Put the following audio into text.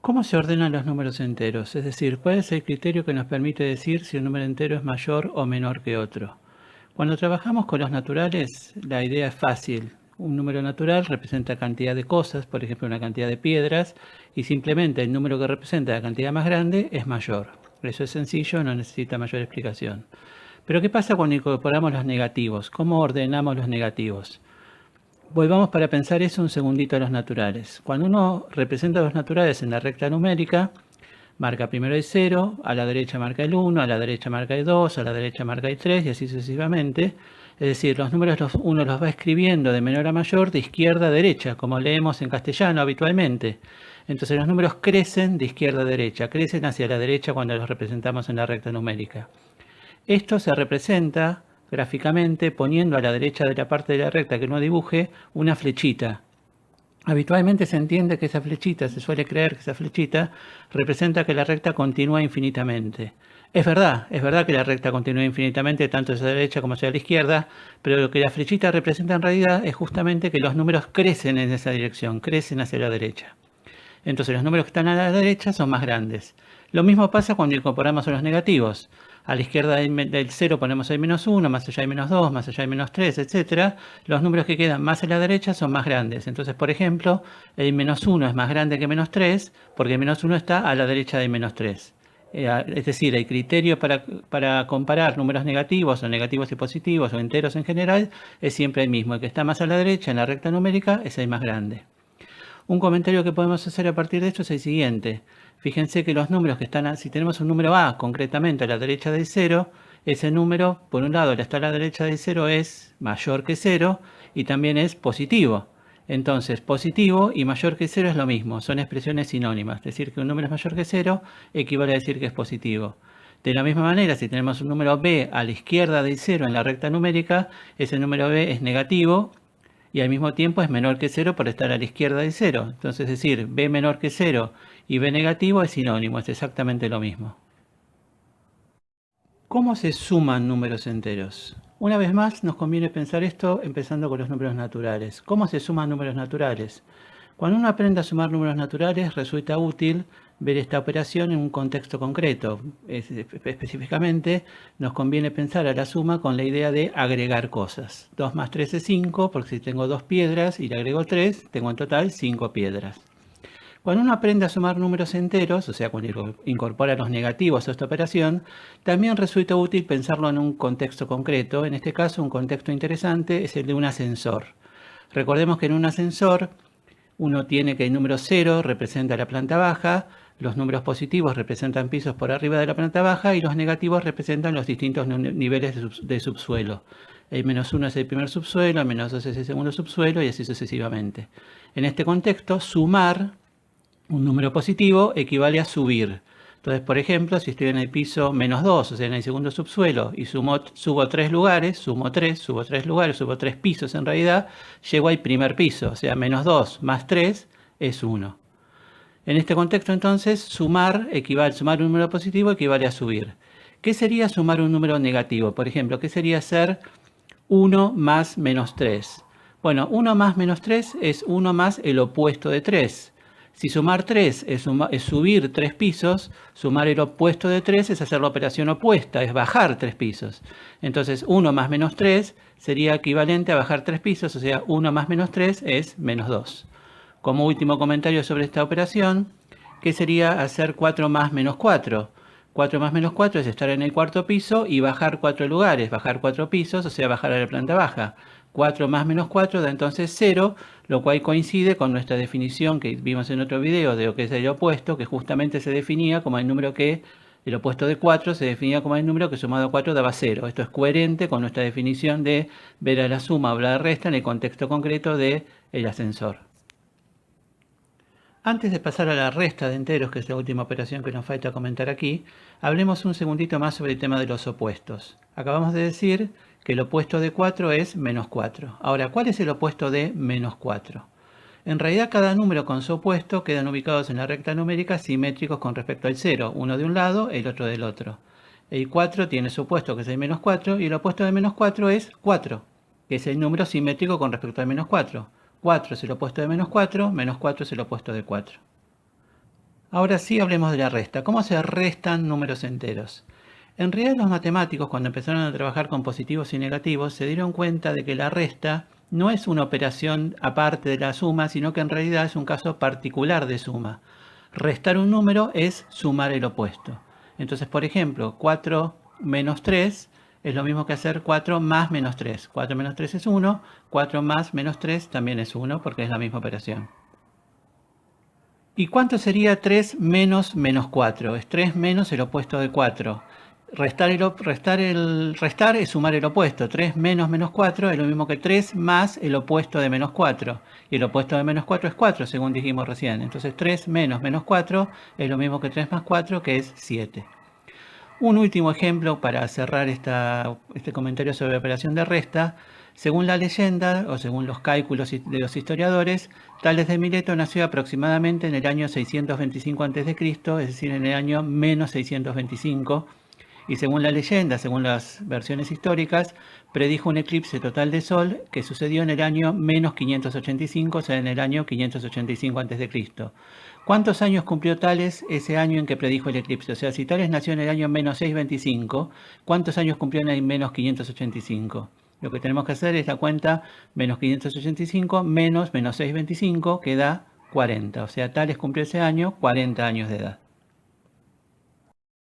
¿Cómo se ordenan los números enteros? Es decir, ¿cuál es el criterio que nos permite decir si un número entero es mayor o menor que otro? Cuando trabajamos con los naturales, la idea es fácil. Un número natural representa cantidad de cosas, por ejemplo, una cantidad de piedras, y simplemente el número que representa la cantidad más grande es mayor. Eso es sencillo, no necesita mayor explicación. Pero ¿qué pasa cuando incorporamos los negativos? ¿Cómo ordenamos los negativos? Volvamos para pensar eso un segundito a los naturales. Cuando uno representa los naturales en la recta numérica, marca primero el 0, a la derecha marca el 1, a la derecha marca el 2, a la derecha marca el 3 y así sucesivamente. Es decir, los números uno los va escribiendo de menor a mayor, de izquierda a derecha, como leemos en castellano habitualmente. Entonces los números crecen de izquierda a derecha, crecen hacia la derecha cuando los representamos en la recta numérica. Esto se representa gráficamente poniendo a la derecha de la parte de la recta que uno dibuje una flechita. Habitualmente se entiende que esa flechita, se suele creer que esa flechita representa que la recta continúa infinitamente. Es verdad que la recta continúa infinitamente, tanto hacia la derecha como hacia la izquierda, pero lo que la flechita representa en realidad es justamente que los números crecen en esa dirección, crecen hacia la derecha. Entonces los números que están a la derecha son más grandes. Lo mismo pasa cuando incorporamos a los negativos. A la izquierda del 0 ponemos el menos 1, más allá hay menos 2, más allá hay menos 3, etc. Los números que quedan más a la derecha son más grandes. Entonces, por ejemplo, el menos 1 es más grande que menos 3 porque el menos 1 está a la derecha del menos 3. Es decir, el criterio para comparar números negativos o negativos y positivos o enteros en general es siempre el mismo. El que está más a la derecha en la recta numérica es el más grande. Un comentario que podemos hacer a partir de esto es el siguiente. Fíjense que los números que están, si tenemos un número A concretamente a la derecha del 0, ese número, por un lado, el está a la derecha del 0 es mayor que 0 y también es positivo. Entonces, positivo y mayor que 0 es lo mismo, son expresiones sinónimas. Decir que un número es mayor que 0 equivale a decir que es positivo. De la misma manera, si tenemos un número B a la izquierda del 0 en la recta numérica, ese número B es negativo y al mismo tiempo es menor que 0 por estar a la izquierda del 0. Entonces, es decir, B menor que 0 y B negativo es sinónimo, es exactamente lo mismo. ¿Cómo se suman números enteros? Una vez más, nos conviene pensar esto empezando con los números naturales. ¿Cómo se suman números naturales? Cuando uno aprende a sumar números naturales, resulta útil ver esta operación en un contexto concreto. Específicamente, nos conviene pensar a la suma con la idea de agregar cosas. 2 más 3 es 5, porque si tengo 2 piedras y le agrego 3, tengo en total 5 piedras. Cuando uno aprende a sumar números enteros, o sea, cuando incorpora los negativos a esta operación, también resulta útil pensarlo en un contexto concreto. En este caso, un contexto interesante es el de un ascensor. Recordemos que en un ascensor uno tiene que el número 0 representa la planta baja, los números positivos representan pisos por arriba de la planta baja y los negativos representan los distintos niveles de subsuelo. El menos 1 es el primer subsuelo, el menos 2 es el segundo subsuelo y así sucesivamente. En este contexto, sumar un número positivo equivale a subir. Entonces, por ejemplo, si estoy en el piso menos 2, o sea, en el segundo subsuelo, y subo 3 lugares, subo 3 lugares, subo 3 pisos en realidad, llego al primer piso, o sea, menos 2 más 3 es 1. En este contexto, entonces, sumar un número positivo equivale a subir. ¿Qué sería sumar un número negativo? Por ejemplo, ¿qué sería hacer 1 más menos 3? Bueno, 1 más menos 3 es 1 más el opuesto de 3. Si sumar 3 es subir 3 pisos, sumar el opuesto de 3 es hacer la operación opuesta, es bajar 3 pisos. Entonces 1 más menos 3 sería equivalente a bajar 3 pisos, o sea, 1 más menos 3 es menos 2. Como último comentario sobre esta operación, ¿qué sería hacer 4 más menos 4? 4 más menos 4 es estar en el cuarto piso y bajar 4 lugares, bajar 4 pisos, o sea, bajar a la planta baja. 4 más menos 4 da entonces 0, lo cual coincide con nuestra definición que vimos en otro video de lo que es el opuesto, que justamente se definía como el número que, el opuesto de 4 se definía como el número que sumado a 4 daba 0. Esto es coherente con nuestra definición de ver a la suma o la resta en el contexto concreto del ascensor. Antes de pasar a la resta de enteros, que es la última operación que nos falta comentar aquí, hablemos un segundito más sobre el tema de los opuestos. Acabamos de decir que el opuesto de 4 es menos 4. Ahora, ¿cuál es el opuesto de menos 4? En realidad, cada número con su opuesto quedan ubicados en la recta numérica simétricos con respecto al 0, uno de un lado, el otro del otro. El 4 tiene su opuesto, que es el menos 4, y el opuesto de menos 4 es 4, que es el número simétrico con respecto al menos 4. 4 es el opuesto de menos 4 es el opuesto de 4. Ahora sí hablemos de la resta. ¿Cómo se restan números enteros? En realidad los matemáticos, cuando empezaron a trabajar con positivos y negativos, se dieron cuenta de que la resta no es una operación aparte de la suma, sino que en realidad es un caso particular de suma. Restar un número es sumar el opuesto. Entonces, por ejemplo, 4 menos 3 es lo mismo que hacer 4 más menos 3. 4 menos 3 es 1, 4 más menos 3 también es 1 porque es la misma operación. ¿Y cuánto sería 3 menos menos 4? Es 3 menos el opuesto de 4. Restar es sumar el opuesto. 3 menos menos 4 es lo mismo que 3 más el opuesto de menos 4. Y el opuesto de menos 4 es 4, según dijimos recién. Entonces 3 menos menos 4 es lo mismo que 3 más 4, que es 7. Un último ejemplo para cerrar este comentario sobre la operación de resta. Según la leyenda, o según los cálculos de los historiadores, Tales de Mileto nació aproximadamente en el año 625 a.C., es decir, en el año menos 625, y según la leyenda, según las versiones históricas, predijo un eclipse total de Sol que sucedió en el año menos 585, o sea, en el año 585 a.C. ¿Cuántos años cumplió Tales ese año en que predijo el eclipse? O sea, si Tales nació en el año menos 625, ¿cuántos años cumplió en el menos 585? Lo que tenemos que hacer es la cuenta menos 585 menos 625, que da 40. O sea, Tales cumplió ese año 40 años de edad.